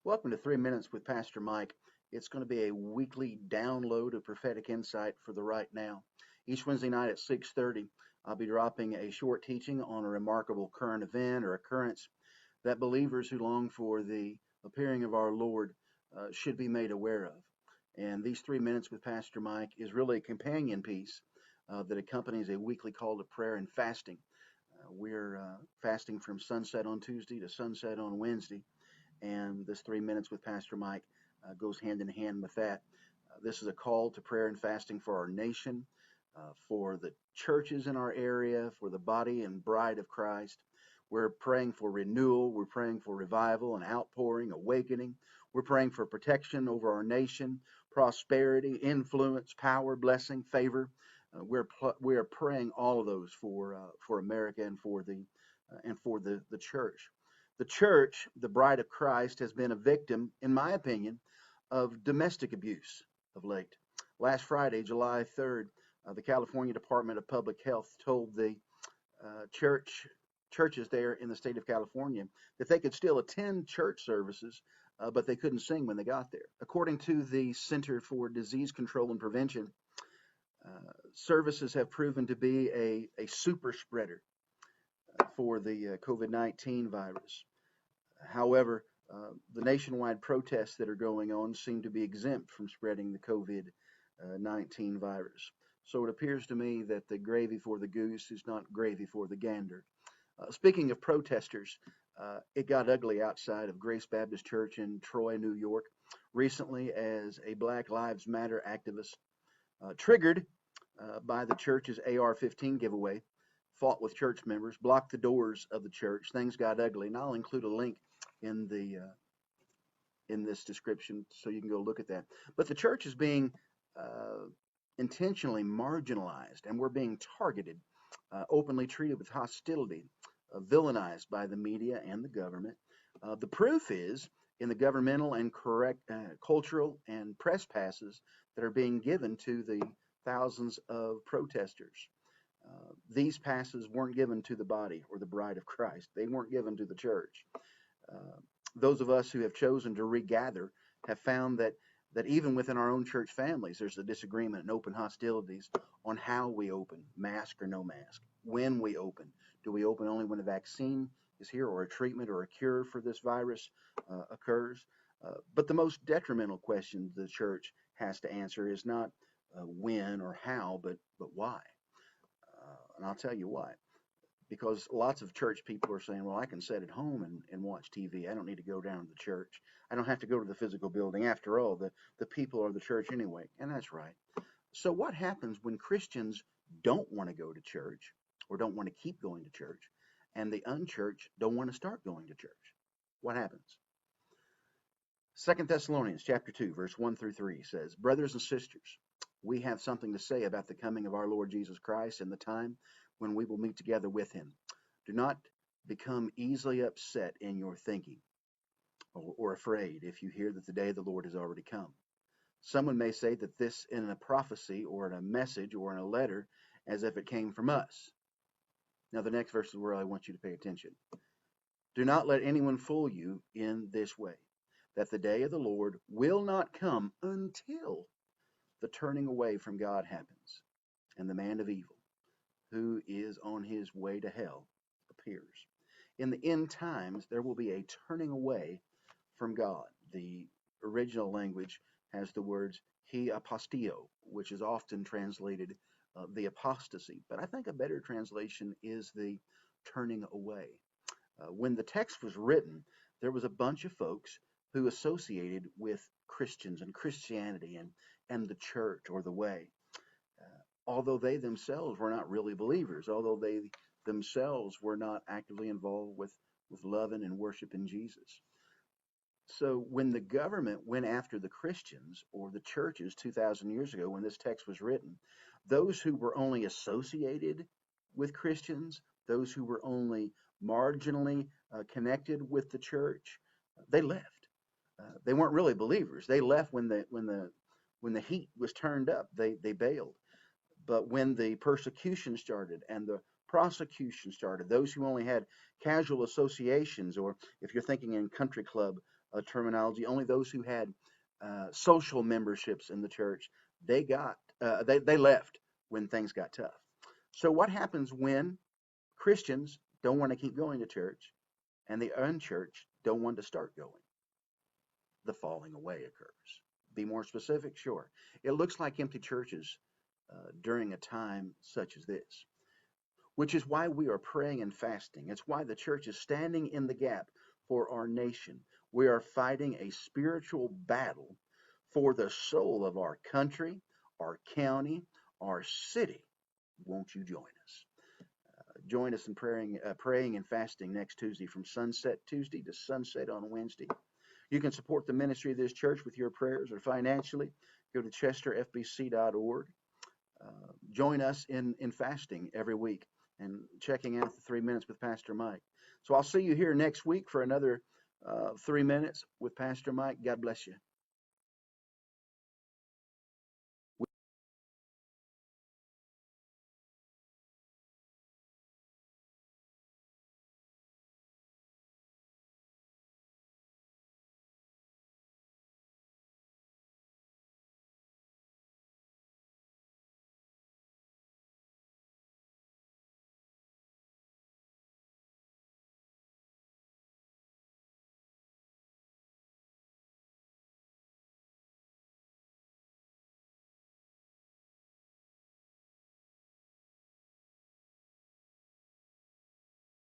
Welcome to 3 Minutes with Pastor Mike. It's going to be a weekly download of prophetic insight for the right now. Each Wednesday night at 6:30, I'll be dropping a short teaching on a remarkable current event or occurrence that believers who long for the appearing of our Lord should be made aware of. And these 3 minutes with Pastor Mike is really a companion piece that accompanies a weekly call to prayer and fasting. We're fasting from sunset on Tuesday to sunset on Wednesday, and this 3 minutes with Pastor Mike goes hand in hand with that. This is a call to prayer and fasting for our nation, for the churches in our area, for the body and bride of Christ. We're praying for renewal. We're praying for revival and outpouring, awakening. We're praying for protection over our nation, prosperity, influence, power, blessing, favor. We are praying all of those for America and for the church. The church, the bride of Christ, has been a victim, in my opinion, of domestic abuse of late. Last Friday, July 3rd, the California Department of Public Health told the churches there in the state of California that they could still attend church services, but they couldn't sing when they got there. According to the Center for Disease Control and Prevention, services have proven to be a super spreader for the COVID-19 virus. However, the nationwide protests that are going on seem to be exempt from spreading the COVID-19 virus. So it appears to me that the gravy for the goose is not gravy for the gander. Speaking of protesters, it got ugly outside of Grace Baptist Church in Troy, New York, recently as a Black Lives Matter activist, triggered by the church's AR-15 giveaway, fought with church members, blocked the doors of the church. Things got ugly, and I'll include a link in the in this description so you can go look at that. But the church is being uh, intentionally marginalized, and we're being targeted, openly treated with hostility, villainized by the media and the government. The proof is in the governmental and correct cultural and press passes that are being given to the thousands of protesters. These passes weren't given to the body or the bride of Christ. They weren't given to the church. Uh, those of us who have chosen to regather have found that even within our own church families, there's a disagreement and open hostilities on how we open, mask or no mask, when we open. Do we open only when a vaccine is here or a treatment or a cure for this virus occurs? But the most detrimental question the church has to answer is not when or how, but why. And I'll tell you why. Because lots of church people are saying, well, I can sit at home and watch TV. I don't need to go down to the church. I don't have to go to the physical building. After all, the people are the church anyway. And that's right. So what happens when Christians don't want to go to church or don't want to keep going to church and the unchurched don't want to start going to church? What happens? 2 Thessalonians chapter 2, verse 1 through 3 says, brothers and sisters, we have something to say about the coming of our Lord Jesus Christ and the time when we will meet together with him. Do not become easily upset in your thinking or afraid if you hear that the day of the Lord has already come. Someone may say that this in a prophecy or in a message or in a letter as if it came from us. Now, the next verse is where I want you to pay attention. Do not let anyone fool you in this way, that the day of the Lord will not come until the turning away from God happens, and the man of evil, who is on his way to hell, appears. In the end times, there will be a turning away from God. The original language has the words he apostio, which is often translated the apostasy. But I think a better translation is the turning away. When the text was written, there was a bunch of folks who associated with Christians and Christianity and the church or the way, although they themselves were not really believers, although they themselves were not actively involved with loving and worshiping Jesus. So when the government went after the Christians or the churches 2,000 years ago, when this text was written, those who were only associated with Christians, those who were only marginally connected with the church, they left. They weren't really believers. They left when the heat was turned up. They bailed. But when the persecution started and the prosecution started, those who only had casual associations, or if you're thinking in country club terminology. Only those who had social memberships in the church, they left when things got tough. So what happens when Christians don't want to keep going to church and the unchurched don't want to start going? The falling away occurs. Be more specific? Sure. It looks like empty churches during a time such as this, which is why we are praying and fasting. It's why the church is standing in the gap for our nation. We are fighting a spiritual battle for the soul of our country, our county, our city. Won't you join us? Join us in praying and fasting next Tuesday from sunset Tuesday to sunset on Wednesday. You can support the ministry of this church with your prayers or financially. Go to chesterfbc.org. Join us in fasting every week and checking out the 3 minutes with Pastor Mike. So I'll see you here next week for another 3 minutes with Pastor Mike. God bless you.